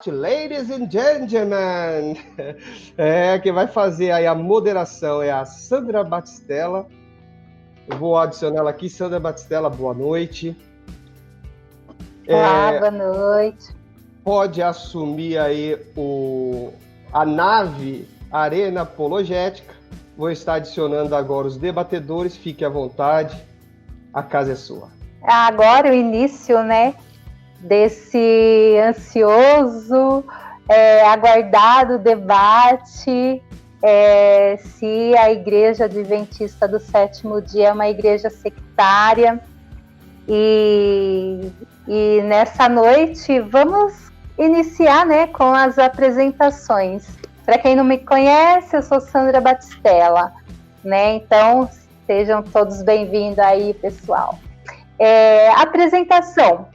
Ladies and gentlemen, quem vai fazer aí a moderação é a Sandra Batistella. Eu vou adicionar ela aqui. Sandra Batistella, boa noite. Olá, boa noite. Pode assumir aí a nave Arena Apologética. Vou estar adicionando agora os debatedores. Fique à vontade, a casa é sua. Agora o início, né? Desse ansioso, aguardado debate, se a Igreja Adventista do Sétimo Dia é uma igreja sectária. E nessa noite vamos iniciar, né, com as apresentações. Para quem não me conhece, eu sou Sandra Batistella, né? Então sejam todos bem-vindos aí, pessoal. Apresentação.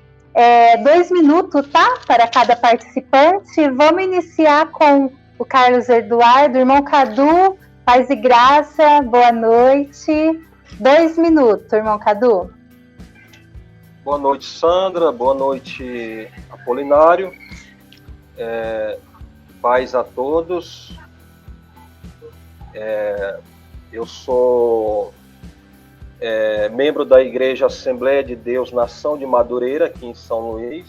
2 minutos, tá? Para cada participante. Vamos iniciar com o Carlos Eduardo, irmão Cadu, paz e graça, boa noite. 2 minutos, irmão Cadu. Boa noite, Sandra, boa noite, Apolinário. Paz a todos. Eu sou membro da Igreja Assembleia de Deus Nação de Madureira, aqui em São Luís.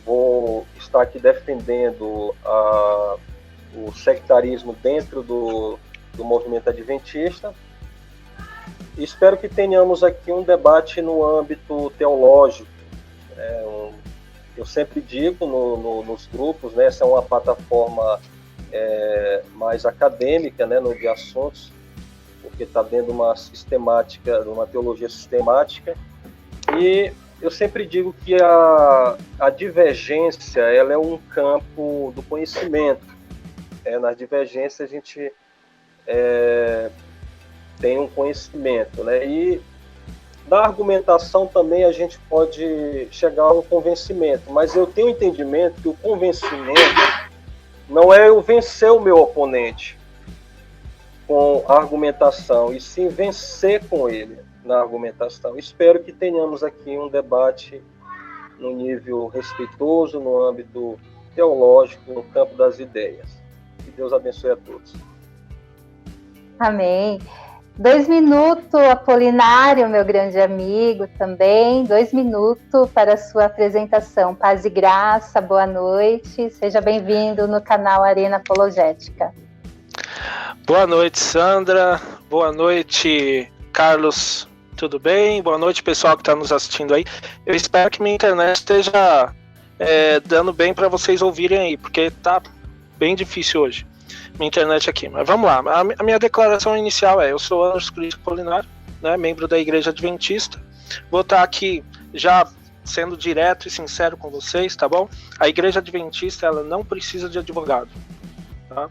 Vou estar aqui defendendo o sectarismo dentro do movimento adventista. Espero que tenhamos aqui um debate no âmbito teológico. Eu sempre digo nos grupos, né, essa é uma plataforma mais acadêmica, né, de assuntos, porque está dentro de uma sistemática, de uma teologia sistemática, e eu sempre digo que a divergência ela é um campo do conhecimento. Na divergência a gente tem um conhecimento, né? E da argumentação também a gente pode chegar ao convencimento, mas eu tenho entendimento que o convencimento não é eu vencer o meu oponente com a argumentação, e sim vencer com ele na argumentação. Espero que tenhamos aqui um debate no nível respeitoso, no âmbito teológico, no campo das ideias. Que Deus abençoe a todos. Amém. 2 minutos, Apolinário, meu grande amigo também. 2 minutos para a sua apresentação. Paz e graça, boa noite. Seja bem-vindo no canal Arena Apologética. Boa noite, Sandra. Boa noite, Carlos. Tudo bem? Boa noite, pessoal que está nos assistindo aí. Eu espero que minha internet esteja dando bem para vocês ouvirem aí, porque tá bem difícil hoje minha internet aqui. Mas vamos lá. A minha declaração inicial eu sou Anderson Cristo Apolinário, né, membro da Igreja Adventista. Vou estar aqui já sendo direto e sincero com vocês, tá bom? A Igreja Adventista, ela não precisa de advogado, tá?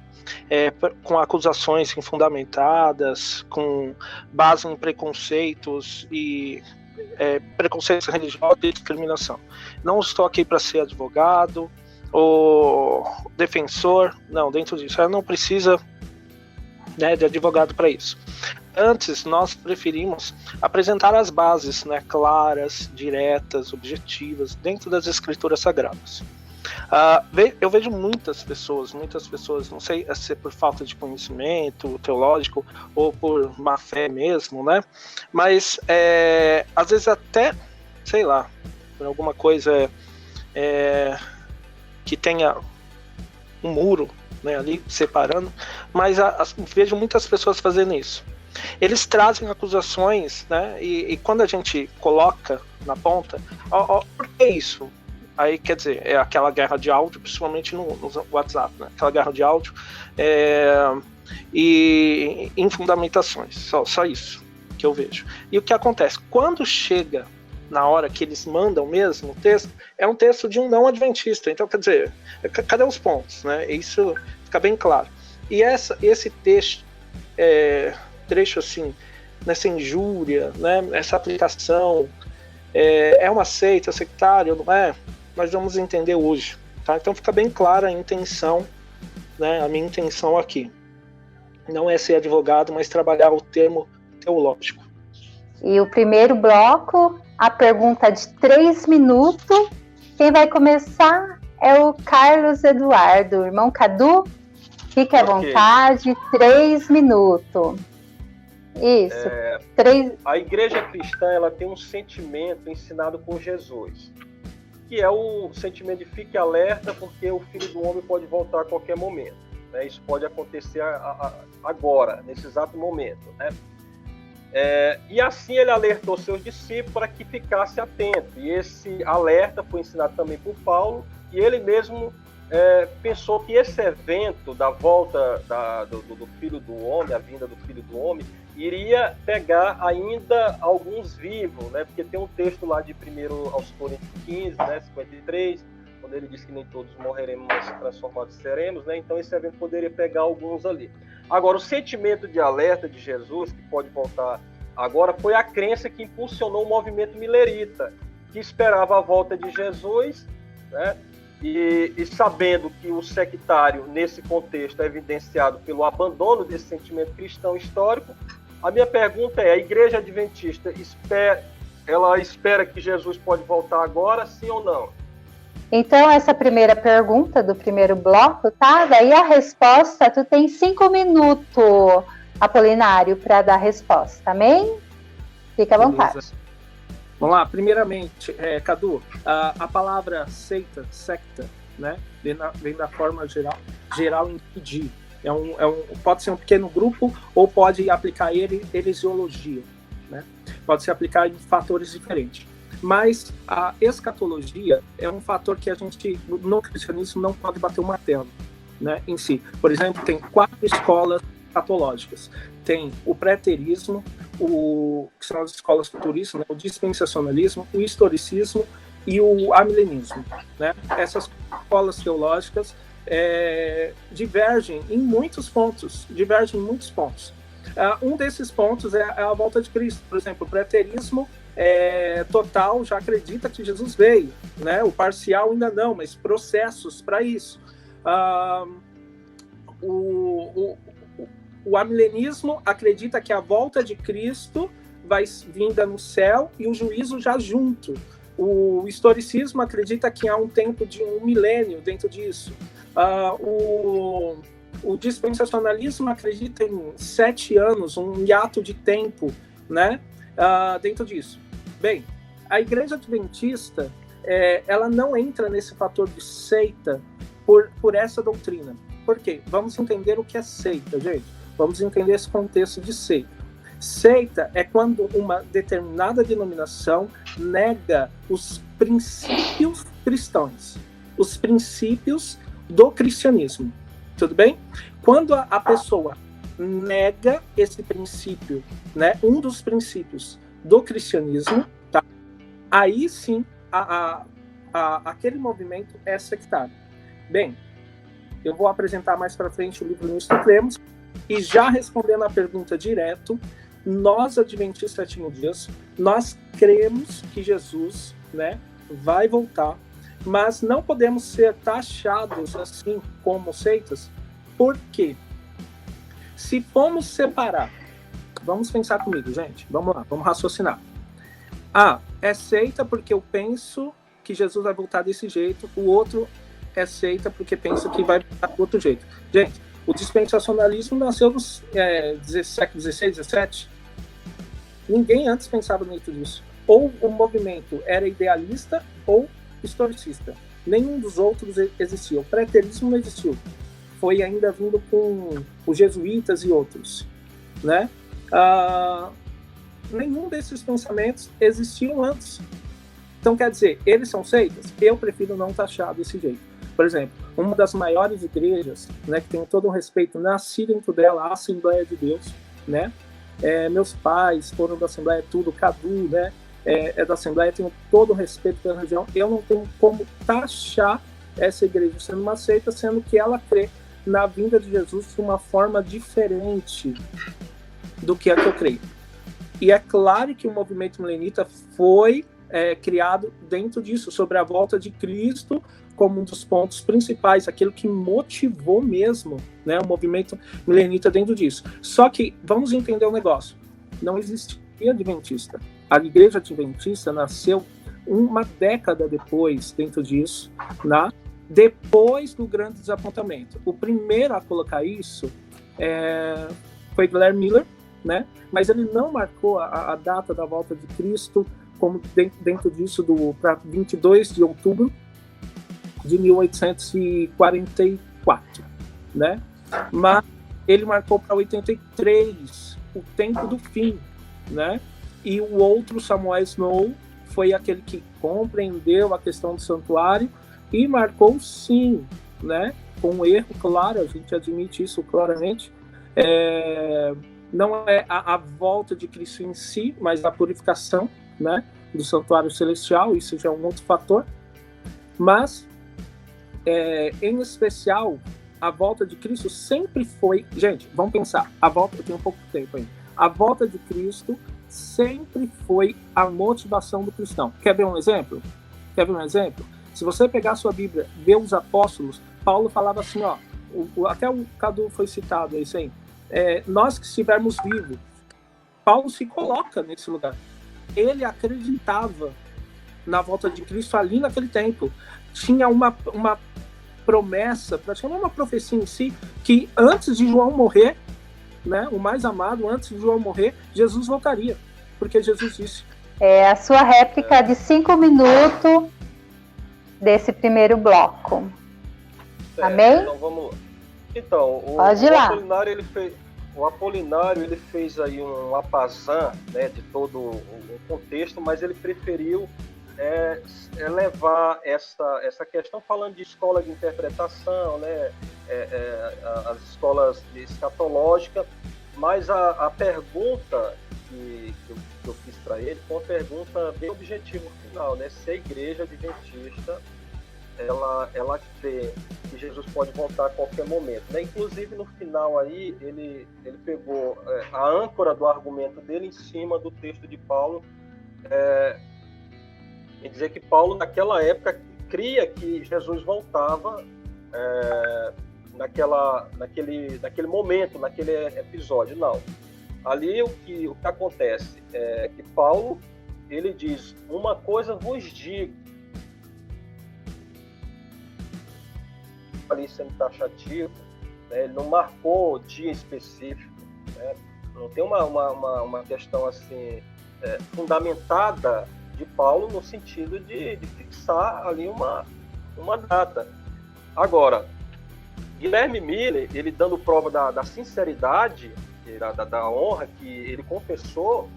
Com acusações infundamentadas, com base em preconceitos e preconceitos religiosos e discriminação. Não estou aqui para ser advogado ou defensor, não, dentro disso. Ela não precisa, né, de advogado para isso. Antes, nós preferimos apresentar as bases, né, claras, diretas, objetivas, dentro das escrituras sagradas. Eu vejo muitas pessoas, não sei se é por falta de conhecimento teológico ou por má fé mesmo, né? Mas às vezes até, sei lá, por alguma coisa que tenha um muro, né, ali separando, mas vejo muitas pessoas fazendo isso. Eles trazem acusações, né? E quando a gente coloca na ponta, por que isso? Aí, quer dizer, é aquela guerra de áudio, principalmente no WhatsApp, né? Aquela guerra de áudio e infundamentações, só isso que eu vejo. E o que acontece? Quando chega na hora que eles mandam mesmo o texto, é um texto de um não adventista. Então, quer dizer, cadê os pontos, né? Isso fica bem claro. E esse trecho assim, nessa injúria, né? Essa aplicação, é uma seita sectária, não é? Nós vamos entender hoje, tá? Então fica bem clara a intenção, né? A minha intenção aqui não é ser advogado, mas trabalhar o termo teológico. E o primeiro bloco, a pergunta de 3 minutos, Quem vai começar é o Carlos Eduardo, irmão Cadu. Fique à vontade, 3 minutos. Isso. 3... A igreja cristã, ela tem um sentimento ensinado por Jesus, que é o sentimento de fique alerta, porque o Filho do Homem pode voltar a qualquer momento. Né? Isso pode acontecer agora, nesse exato momento. Né? E assim ele alertou seus discípulos para que ficasse atento. E esse alerta foi ensinado também por Paulo, e ele mesmo pensou que esse evento da volta do Filho do Homem, a vinda do Filho do Homem, iria pegar ainda alguns vivos, né? Porque tem um texto lá de 1 aos Coríntios 15, né, 53, quando ele diz que nem todos morreremos, mas transformados seremos, né? Então esse evento poderia pegar alguns ali. Agora, o sentimento de alerta de Jesus, que pode voltar agora, foi a crença que impulsionou o movimento milerita, que esperava a volta de Jesus, né? E sabendo que o sectário, nesse contexto, é evidenciado pelo abandono desse sentimento cristão histórico, a minha pergunta é, a Igreja Adventista espera que Jesus pode voltar agora, sim ou não? Então, essa primeira pergunta do primeiro bloco, tá? Daí a resposta, tu tem 5 minutos, Apolinário, para dar a resposta, amém? Fica à vontade. Beleza. Vamos lá, primeiramente, Cadu, a palavra secta, né, vem da forma geral impedir. Pode ser um pequeno grupo ou pode aplicar heresiologia, né? Pode se aplicar em fatores diferentes. Mas a escatologia é um fator que a gente, no cristianismo, não pode bater o martelo, né, em si. Por exemplo, tem 4 escolas escatológicas. Tem o preterismo, que são as escolas futuristas, né, o dispensacionalismo, o historicismo e o amilenismo. Né? Essas escolas teológicas divergem em muitos pontos. Um desses pontos é a volta de Cristo. Por exemplo, o preterismo total já acredita que Jesus veio. Né? O parcial ainda não, mas processos para isso. O amilenismo acredita que a volta de Cristo vai vinda no céu e o juízo já junto. O historicismo acredita que há um tempo de 1 milênio dentro disso. O dispensacionalismo acredita em 7 anos, um hiato de tempo, né, dentro disso. Bem, a Igreja Adventista ela não entra nesse fator de seita por essa doutrina. Por quê? Vamos entender o que é seita, gente. Vamos entender esse contexto de seita. Seita é quando uma determinada denominação nega os princípios cristãos, os princípios do cristianismo. Tudo bem? Quando a pessoa nega esse princípio, né, um dos princípios do cristianismo, tá? Aí sim aquele movimento é sectário. Bem, eu vou apresentar mais para frente o livro Nisto Cremos. E já respondendo a pergunta direto, nós, Adventistas Sétimo Dias, nós cremos que Jesus, né, vai voltar, mas não podemos ser taxados assim como seitas, porque se formos separar, vamos pensar comigo, gente, vamos lá, vamos raciocinar. É seita porque eu penso que Jesus vai voltar desse jeito, o outro é seita porque pensa que vai voltar do outro jeito. Gente, o dispensacionalismo nasceu no século XVI, XVII. Ninguém antes pensava muito disso. Ou o movimento era idealista ou historicista. Nenhum dos outros existia. O preterismo não existiu. Foi ainda vindo com os jesuítas e outros. Né? Nenhum desses pensamentos existiam antes. Então, quer dizer, eles são seitas? Eu prefiro não taxar desse jeito. Por exemplo, uma das maiores igrejas, né, que tem todo um respeito, nasci dentro dela, a Assembleia de Deus, né? Meus pais foram da Assembleia, tudo, Cadu, né? É da Assembleia, tenho todo o respeito pela região. Eu não tenho como taxar essa igreja sendo uma seita, sendo que ela crê na vinda de Jesus de uma forma diferente do que a que eu creio. E é claro que o movimento milenita foi criado dentro disso, sobre a volta de Cristo como um dos pontos principais, aquilo que motivou mesmo, né, o movimento milenita dentro disso. Só que, vamos entender um negócio, não existia adventista. A igreja adventista nasceu uma década depois dentro disso, né? Depois do grande desapontamento. O primeiro a colocar isso foi Guilherme Miller, né? Mas ele não marcou a data da volta de Cristo como dentro disso para 22 de outubro de 1844, né? Mas ele marcou para 83, o tempo do fim, né? E o outro, Samuel Snow, foi aquele que compreendeu a questão do santuário e marcou sim, né? Com um erro, claro, a gente admite isso claramente. Não é a volta de Cristo em si, mas a purificação, né, do santuário celestial, isso já é um outro fator. Mas, em especial, a volta de Cristo sempre foi... Gente, vamos pensar, eu tenho um pouco de tempo ainda. A volta de Cristo sempre foi a motivação do cristão. Quer ver um exemplo? Se você pegar a sua Bíblia, ver os apóstolos, Paulo falava assim, ó, até o Cadu foi citado, é isso aí. Nós que estivermos vivos, Paulo se coloca nesse lugar. Ele acreditava na volta de Cristo ali naquele tempo. Tinha uma promessa, praticamente uma profecia em si, que antes de João morrer, né, o mais amado, antes de João morrer, Jesus voltaria, porque Jesus disse. A sua réplica de 5 minutos desse primeiro bloco. Amém? Então vamos. Então, Pode ir lá. O Apolinário ele fez aí um apazan, né, de todo o contexto, mas ele preferiu levar essa questão falando de escola de interpretação, né, as escolas escatológicas, mas a pergunta que eu fiz para ele foi uma pergunta bem objetiva no final, né, se a igreja adventista ela crê que Jesus pode voltar a qualquer momento, né? Inclusive no final aí ele pegou a âncora do argumento dele em cima do texto de Paulo, e dizer que Paulo naquela época cria que Jesus voltava naquele momento, naquele episódio. Não. Ali o que acontece é que Paulo ele diz: uma coisa vos digo, ali sendo taxativo, né? Ele não marcou dia específico, né? Não tem uma questão assim fundamentada de Paulo no sentido de fixar ali uma data. Agora, Guilherme Miller, ele dando prova da sinceridade, da honra, que ele confessou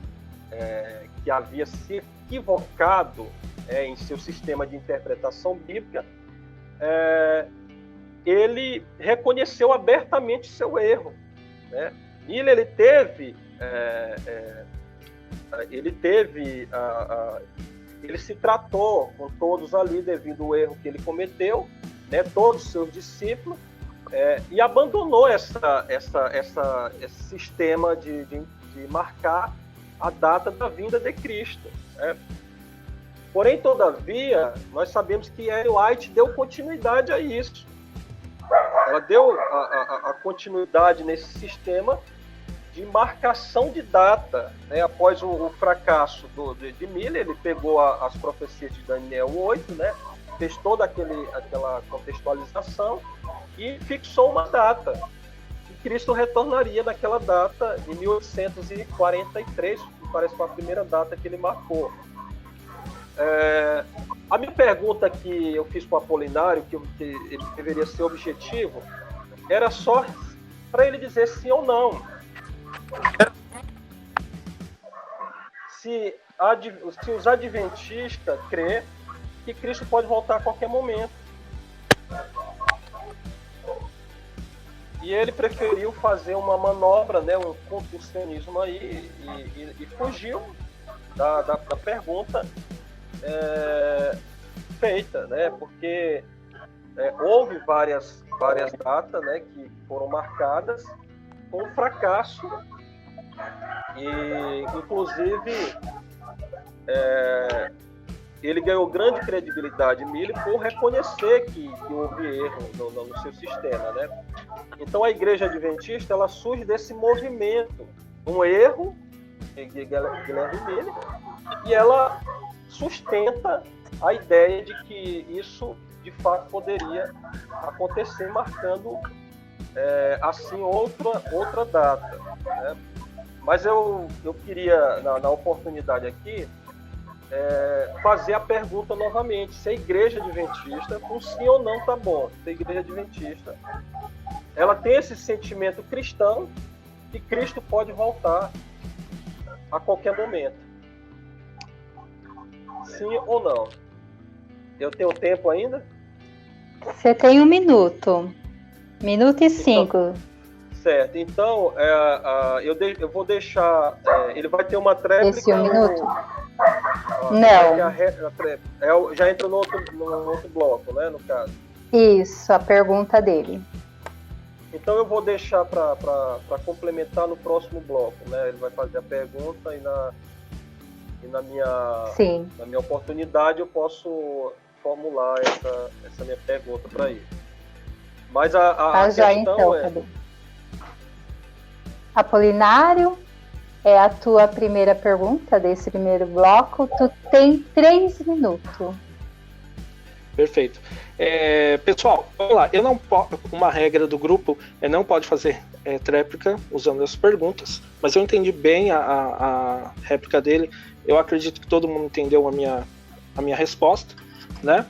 que havia se equivocado em seu sistema de interpretação bíblica, ele reconheceu abertamente seu erro, né? Miller ele se tratou com todos ali devido ao erro que ele cometeu, né? Todos os seus discípulos, e abandonou esse sistema de marcar a data da vinda de Cristo, né? Porém, todavia, nós sabemos que Ellen White deu continuidade a isso. Ela deu a continuidade nesse sistema de marcação de data, né? Após o fracasso de Miller, ele pegou as profecias de Daniel 8, né? Fez toda aquela contextualização e fixou uma data. E Cristo retornaria naquela data em 1843, que parece que foi a primeira data que ele marcou. A minha pergunta que eu fiz para o Apolinário, que ele deveria ser objetivo, era só para ele dizer sim ou não. Se os adventistas crêem que Cristo pode voltar a qualquer momento. E ele preferiu fazer uma manobra, né, um contorcionismo aí, e fugiu da pergunta feita, né? Porque houve várias datas, né, que foram marcadas com fracasso, e inclusive ele ganhou grande credibilidade, Miller, por reconhecer que houve erro no seu sistema, né? Então a Igreja Adventista ela surge desse movimento, um erro de Guilherme Miller, e ela sustenta a ideia de que isso de fato poderia acontecer, marcando assim outra data, né? Mas eu queria, na oportunidade aqui, fazer a pergunta novamente, se a Igreja Adventista, com sim ou não tá bom, se a Igreja Adventista ela tem esse sentimento cristão que Cristo pode voltar a qualquer momento. Sim ou não? Eu tenho tempo ainda? Você tem 1 minuto. 1 minuto e 5. Certo. Então, eu vou deixar... ele vai ter uma tréplica... Esse 1 minuto? Não. Já entra no outro bloco, né, no caso. Isso, a pergunta dele. Então eu vou deixar para complementar no próximo bloco, né? Ele vai fazer a pergunta e na minha oportunidade eu posso formular essa minha pergunta para ele. Mas a já questão então, Apolinário, é a tua primeira pergunta desse primeiro bloco. Tu tem 3 minutos. Perfeito. Pessoal, vamos lá. Uma regra do grupo não pode fazer tréplica usando as perguntas, mas eu entendi bem a réplica dele. Eu acredito que todo mundo entendeu a minha resposta, né?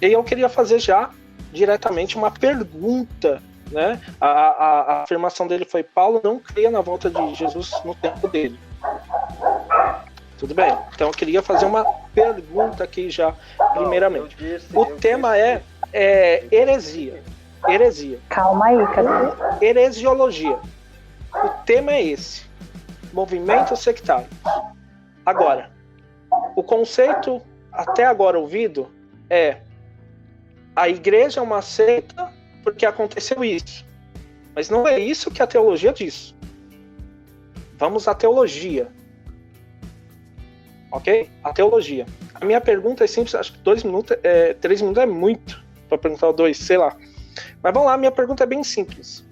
E eu queria fazer já diretamente uma pergunta, né? A afirmação dele foi: Paulo não cria na volta de Jesus no tempo dele. Tudo bem? Então eu queria fazer uma pergunta aqui já, primeiramente. O tema é heresia. Heresia. Calma aí, Cadu. Heresiologia. O tema é esse. Movimentos sectários. Agora, o conceito até agora ouvido é: a igreja é uma seita porque aconteceu isso. Mas não é isso que a teologia diz. Vamos à teologia. Ok? A teologia. A minha pergunta é simples, acho que 2 minutos, 3 minutos é muito para perguntar 2, sei lá. Mas vamos lá, minha pergunta é bem simples.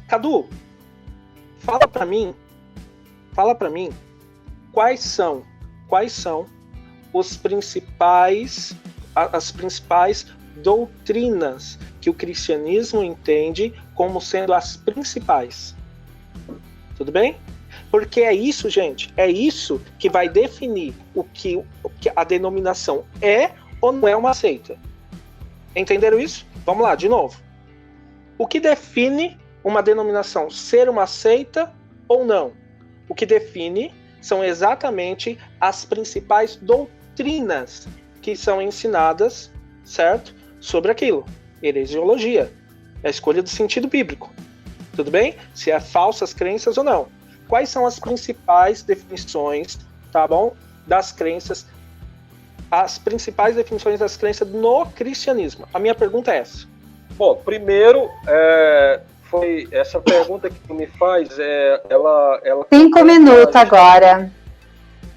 Cadu, fala para mim quais são as principais doutrinas que o cristianismo entende como sendo as principais. Tudo bem? Porque é isso, gente, é isso que vai definir o que a denominação é ou não é uma seita. Entenderam isso? Vamos lá, de novo. O que define uma denominação ser uma seita ou não? O que define são exatamente as principais doutrinas que são ensinadas, certo? Sobre aquilo. Heresiologia. É a escolha do sentido bíblico. Tudo bem? Se é falsas crenças ou não. Quais são as principais definições, tá bom? Das crenças, as principais definições das crenças no cristianismo. A minha pergunta é essa. Bom, primeiro, foi essa pergunta que tu me faz, ela 5 minutos agora.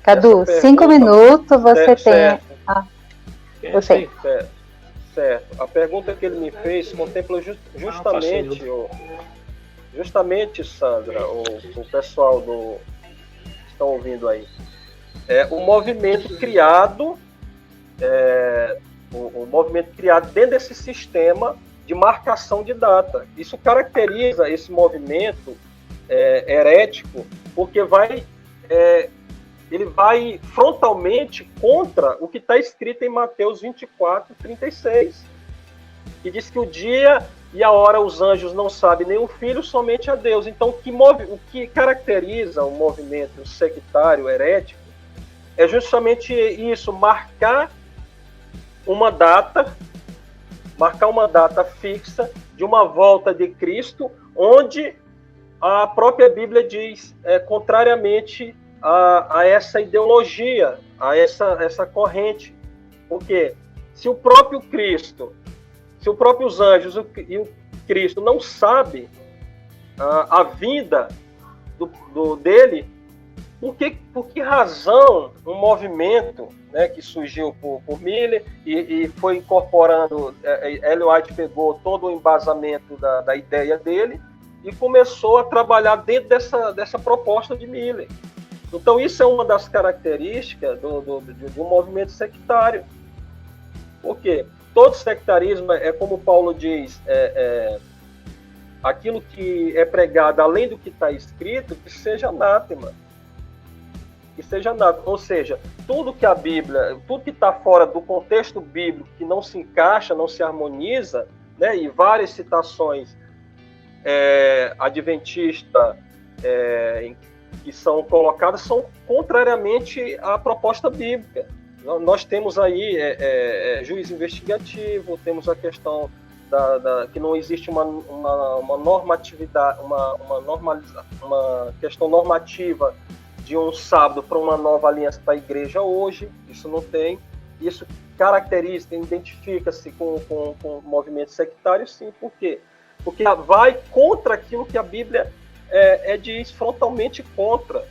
Cadu, 5 minutos você tem. Você. Certo. A pergunta que ele me fez contempla justamente, Sandra, o pessoal que estão ouvindo aí, o movimento criado, o movimento criado dentro desse sistema de marcação de data. Isso caracteriza esse movimento herético, porque ele vai frontalmente contra o que está escrito em Mateus 24:36, que diz que o dia e a hora os anjos não sabem, nem o filho, somente a Deus. Então, o que caracteriza o movimento sectário herético é justamente isso: marcar uma data fixa de uma volta de Cristo, onde a própria Bíblia diz contrariamente a essa ideologia, a essa corrente. Porque se os próprios anjos e o Cristo não sabem a vinda dele, por que razão um movimento, né, que surgiu por Miller e foi incorporando, Ellen White pegou todo o embasamento da ideia dele e começou a trabalhar dentro dessa proposta de Miller. Então isso é uma das características de um movimento sectário. Por quê? Todo sectarismo é como Paulo diz, aquilo que é pregado além do que está escrito, que seja anátema. Que seja anátema. Ou seja, tudo que a Bíblia, tudo que está fora do contexto bíblico, que não se encaixa, não se harmoniza, né, e várias citações adventistas que são colocadas são contrariamente à proposta bíblica. Nós temos aí juiz investigativo, temos a questão que não existe uma normatividade, uma questão normativa de um sábado para uma nova aliança para a igreja hoje. Isso não tem. Isso caracteriza, identifica-se com o movimento sectário, sim. Por quê? Porque vai contra aquilo que a Bíblia diz, frontalmente contra.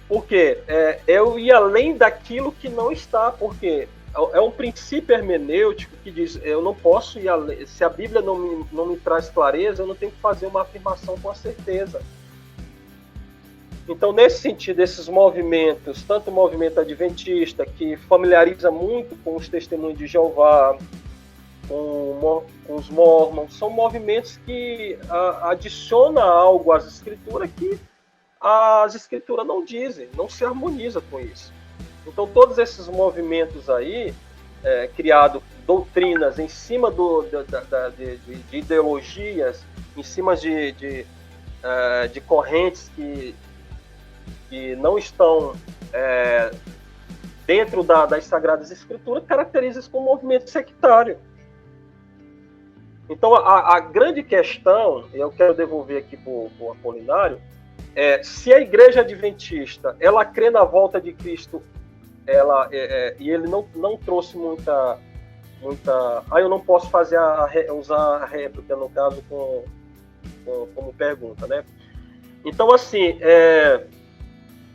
Porque eu ir além daquilo que não está, porque é um princípio hermenêutico que diz, eu não posso ir além, se a Bíblia não me traz clareza, eu não tenho que fazer uma afirmação com a certeza. Então, nesse sentido, esses movimentos, tanto o movimento adventista, que familiariza muito com os testemunhos de Jeová, com os mormons, são movimentos que adicionam algo às escrituras que as escrituras não dizem, não se harmoniza com isso. Então, todos esses movimentos aí, criado doutrinas em cima de ideologias, em cima de correntes que não estão dentro das Sagradas Escrituras, caracteriza isso como um movimento sectário. Então, a grande questão, eu quero devolver aqui para o Apolinário, se a igreja adventista ela crê na volta de Cristo, e ele não trouxe muita eu não posso usar a réplica, no caso, como pergunta, né? Então, assim,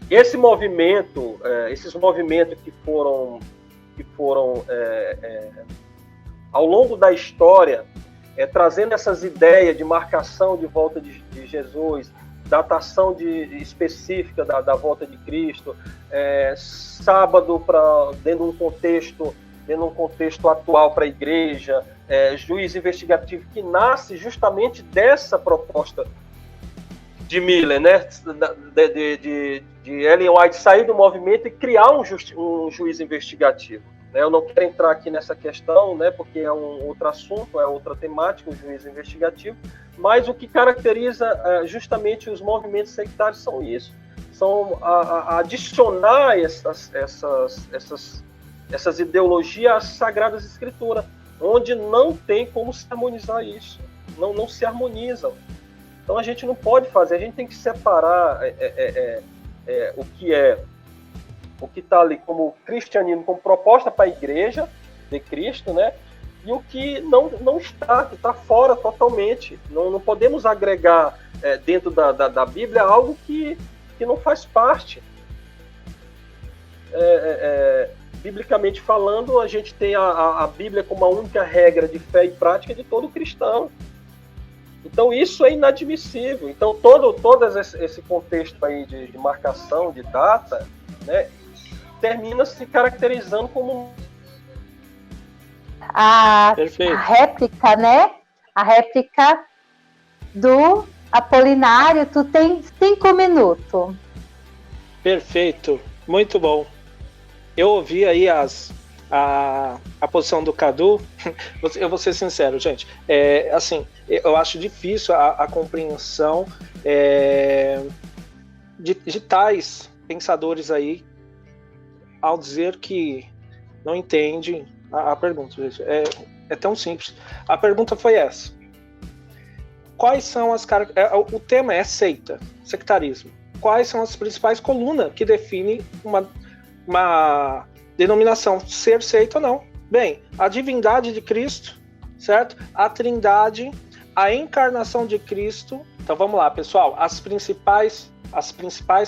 esses movimentos que foram ao longo da história, trazendo essas ideias de marcação de volta de Jesus, datação específica da volta de Cristo, sábado dentro de um contexto atual para a igreja, juiz investigativo, que nasce justamente dessa proposta de Miller, né, de Ellen White sair do movimento e criar um juiz investigativo. Eu não quero entrar aqui nessa questão, né, porque é um outro assunto, é outra temática, o juiz investigativo, mas o que caracteriza justamente os movimentos sectários são isso, são adicionar essas ideologias às Sagradas Escrituras, onde não tem como se harmonizar isso, não se harmonizam. Então a gente não pode fazer, a gente tem que separar o que está ali como cristianismo, como proposta para a igreja de Cristo, né? E o que não está, que está fora totalmente. Não podemos agregar dentro da Bíblia algo que não faz parte. Biblicamente falando, a gente tem a Bíblia como a única regra de fé e prática de todo cristão. Então isso é inadmissível. Então todo esse contexto aí de marcação, de data, né, termina se caracterizando como a réplica, né? A réplica do Apolinário. Tu tem 5 minutos. Perfeito, muito bom. Eu ouvi aí a posição do Cadu. Eu vou ser sincero, gente. Assim, eu acho difícil a compreensão de tais pensadores aí, ao dizer que não entendem a pergunta, gente. É tão simples. A pergunta foi essa. Quais são as características... O tema é seita, sectarismo. Quais são as principais colunas que definem uma denominação, ser seita ou não? Bem, a divindade de Cristo, certo? A trindade, a encarnação de Cristo. Então vamos lá, pessoal. As principais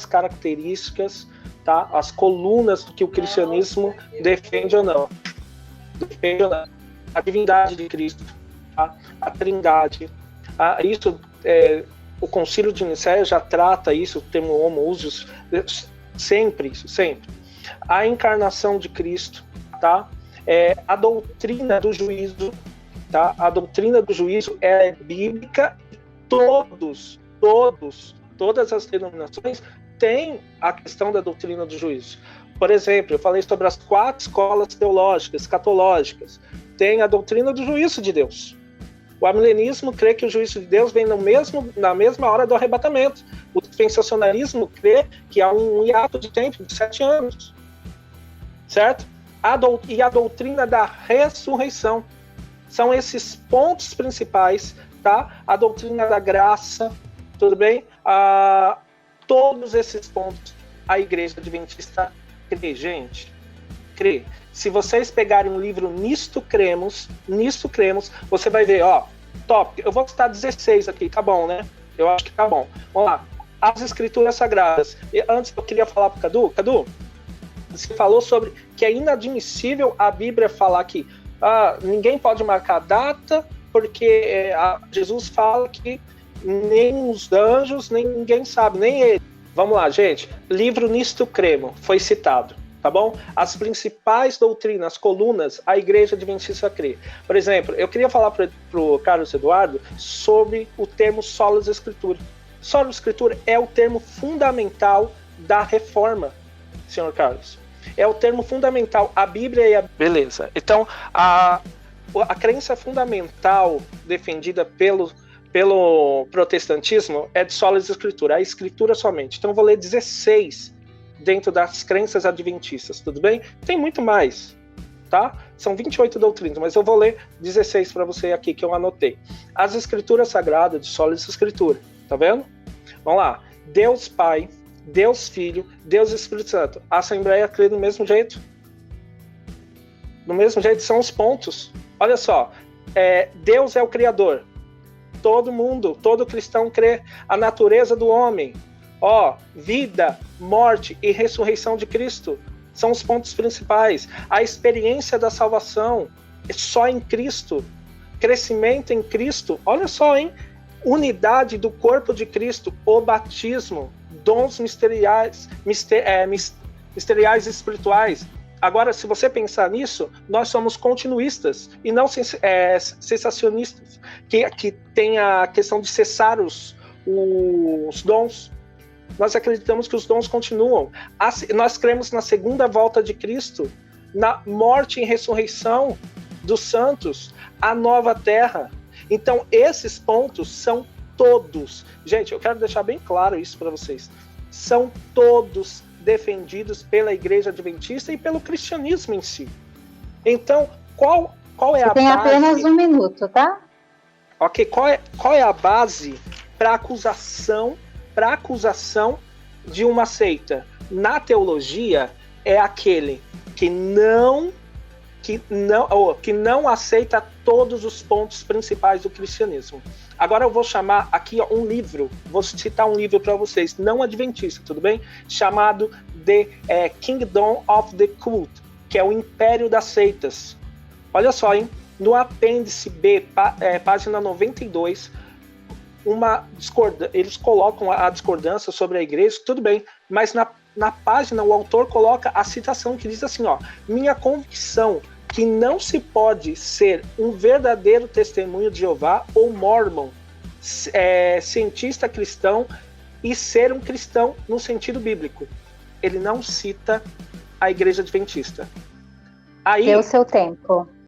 características, tá? As colunas que o cristianismo defende ou não. A divindade de Cristo, tá? A trindade. Isso O Concílio de Nicéia já trata isso, o termo homoousios, sempre isso, sempre. A encarnação de Cristo, tá? A doutrina do juízo, tá? A doutrina do juízo é bíblica. Todas as denominações têm a questão da doutrina do juízo. Por exemplo, eu falei sobre as 4 escolas teológicas, escatológicas. Tem a doutrina do juízo de Deus. O amilenismo crê que o juízo de Deus vem na mesma hora do arrebatamento. O dispensacionalismo crê que há um hiato de tempo de 7 anos. Certo? E a doutrina da ressurreição. São esses pontos principais, tá? A doutrina da graça, tudo bem? Todos esses pontos a Igreja Adventista crê, gente. Crê. Se vocês pegarem o livro Nisto Cremos, você vai ver, ó, top. Eu vou citar 16 aqui, tá bom, né? Eu acho que tá bom. Vamos lá. As Escrituras Sagradas. E antes eu queria falar pro Cadu, você falou sobre que é inadmissível a Bíblia falar que ninguém pode marcar data, porque Jesus fala que nem os anjos, nem ninguém sabe, nem ele. Vamos lá, gente. Livro Nisto Cremo foi citado, tá bom? As principais doutrinas, colunas, a Igreja Adventista crê. Por exemplo, eu queria falar pro Carlos Eduardo sobre o termo Solas Escritura. Solas Escritura é o termo fundamental da reforma, senhor Carlos. É o termo fundamental. A Bíblia e a... Beleza. Então, a crença fundamental defendida pelo protestantismo é de solas escritura, a escritura somente. Então eu vou ler 16 dentro das crenças adventistas, tudo bem? Tem muito mais, tá? São 28 doutrinas, mas eu vou ler 16 para você aqui que eu anotei. As escrituras sagradas de solas escritura, tá vendo? Vamos lá. Deus Pai, Deus Filho, Deus Espírito Santo. A Assembleia crê do mesmo jeito? Do mesmo jeito são os pontos. Olha só, Deus é o Criador. Todo cristão crê. A natureza do homem, vida, morte e ressurreição de Cristo são os pontos principais. A experiência da salvação é só em Cristo. Crescimento em Cristo, olha só, hein? Unidade do corpo de Cristo, o batismo, dons misteriais espirituais. Agora, se você pensar nisso, nós somos continuistas e não cessacionistas, que tem a questão de cessar os dons. Nós acreditamos que os dons continuam. Nós cremos na segunda volta de Cristo, na morte e ressurreição dos santos, a nova terra. Então, esses pontos são todos. Gente, eu quero deixar bem claro isso para vocês. São todos defendidos pela Igreja Adventista e pelo cristianismo em si. Então, qual é a base? Tem apenas 1 minuto, tá? Ok, qual é a base para acusação de uma seita? Na teologia, é aquele que não aceita todos os pontos principais do cristianismo. Agora eu vou chamar aqui um livro, vou citar um livro para vocês, não adventista, tudo bem? Chamado The Kingdom of the Cult, que é o Império das Seitas. Olha só, hein? No apêndice B, página 92, eles colocam a discordância sobre a igreja, tudo bem, mas na página o autor coloca a citação que diz assim, minha convicção que não se pode ser um verdadeiro testemunho de Jeová ou mormon, cientista cristão e ser um cristão no sentido bíblico. Ele não cita a Igreja Adventista. Aí, deu seu tempo.